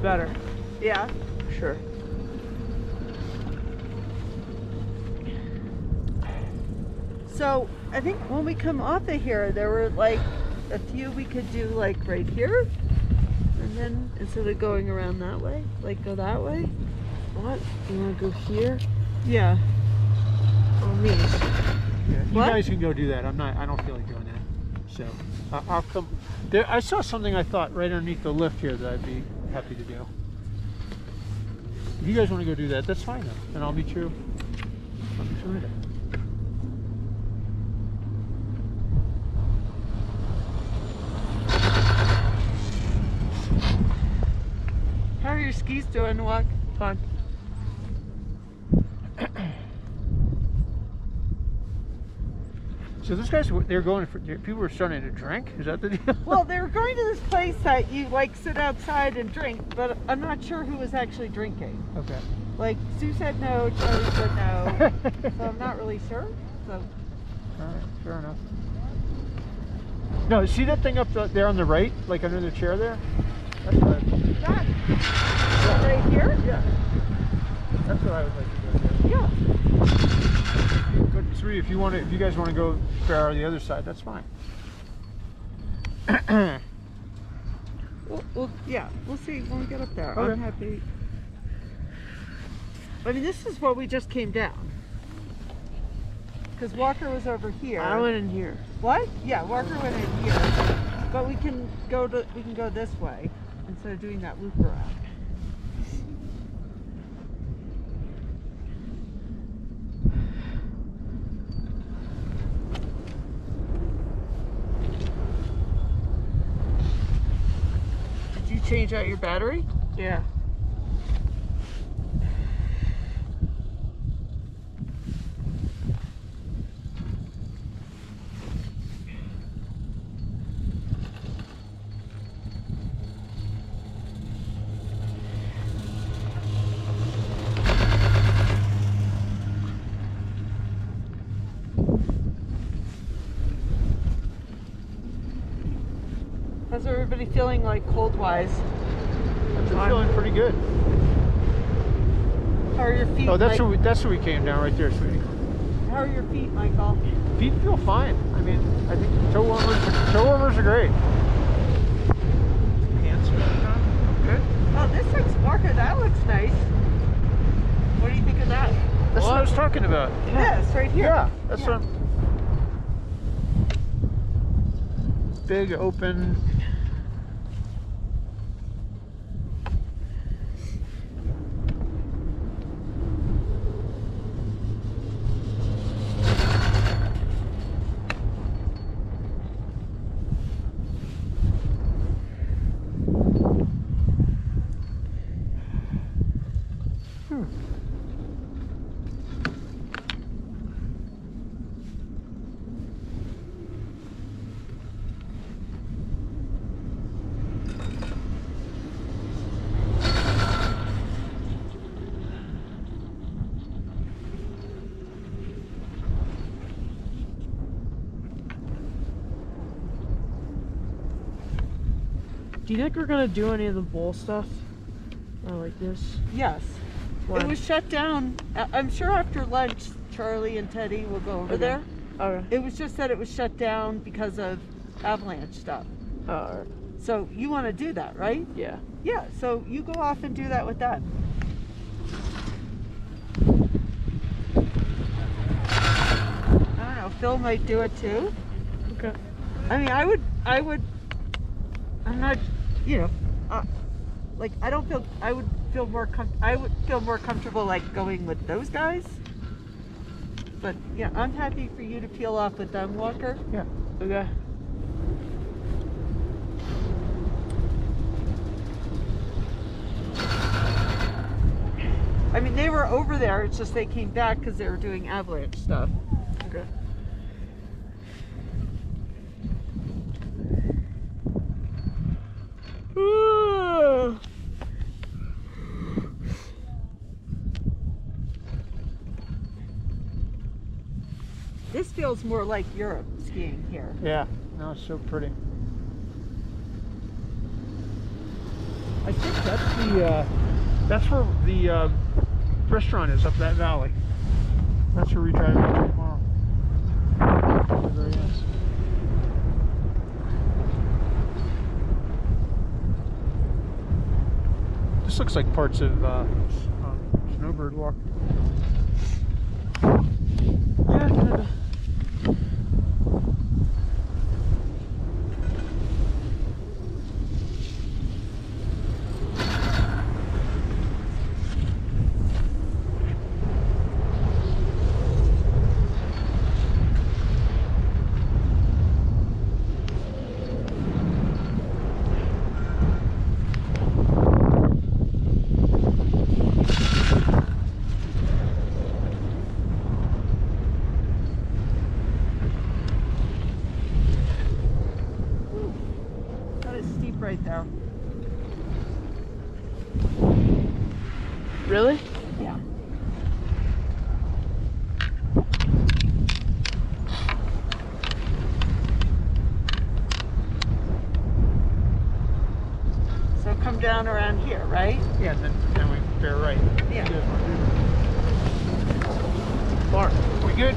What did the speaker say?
better. Yeah. Sure. So I think when we come off of here, there were like a few we could do like right here, and then instead of going around that way, like go that way. What? You want to go here? Yeah. Oh, me. Yeah, you What? guys can go do that. I don't feel like doing that. So I'll come. There, I saw something I thought right underneath the lift here that I'd be happy to do. If you guys want to go do that, that's fine though. And I'll meet you. How are your skis doing, Walk? Fine. So those guys, they're going for, people were starting to drink? Is that the deal? Well, they were going to this place that you like sit outside and drink, but I'm not sure who was actually drinking. Okay. Like Sue said no, Charlie said no, so I'm not really sure. So. All right, fair enough. No, see that thing up there on the right, like under the chair there? That's what That right here? Yeah. That's what I would like to go do. Yeah. But three, if you guys want to go fair on the other side, that's fine. Well, yeah, we'll see when we get up there. Okay. I'm happy. I mean, this is what we just came down. Because Walker was over here. I went in here. What? Yeah, Walker went in here. But we can go this way instead of doing that loop around. Did you change out your battery? Yeah. How's everybody feeling like cold-wise? I'm feeling pretty good. How are your feet? Oh, that's where we came down right there, sweetie. How are your feet, Michael? Feet feel fine. I mean, I think toe warmers are great. Pants are good. Oh, this looks, Walker, that looks nice. What do you think of that? That's what I was talking about. This, right here. Yeah, that's what I'm... Big, open... Do you think we're gonna do any of the bowl stuff? Like this? Yes. When? It was shut down. I'm sure after lunch, Charlie and Teddy will go over there. Okay. It was just that it was shut down because of avalanche stuff. Oh, alright. So you want to do that, right? Yeah. Yeah, so you go off and do that with that. I don't know, Phil might do it too. Okay. I mean, I would, I'm not, you know, like I would feel more comfortable like going with those guys. But yeah, I'm happy for you to peel off with them, Walker. Yeah. Okay. I mean, they were over there, it's just they came back because they were doing avalanche stuff. Okay. This feels more like Europe skiing here. Yeah. No, it's so pretty. I think That's where the restaurant is, up that valley. That's where we drive to tomorrow. At the very end. This looks like parts of Snowbird Walk. Yeah, kinda. That is steep right there. Really? Yeah. So come down around here, right? Yeah, and then we bear right. Yeah. You guys wanna do that? Mark, we good?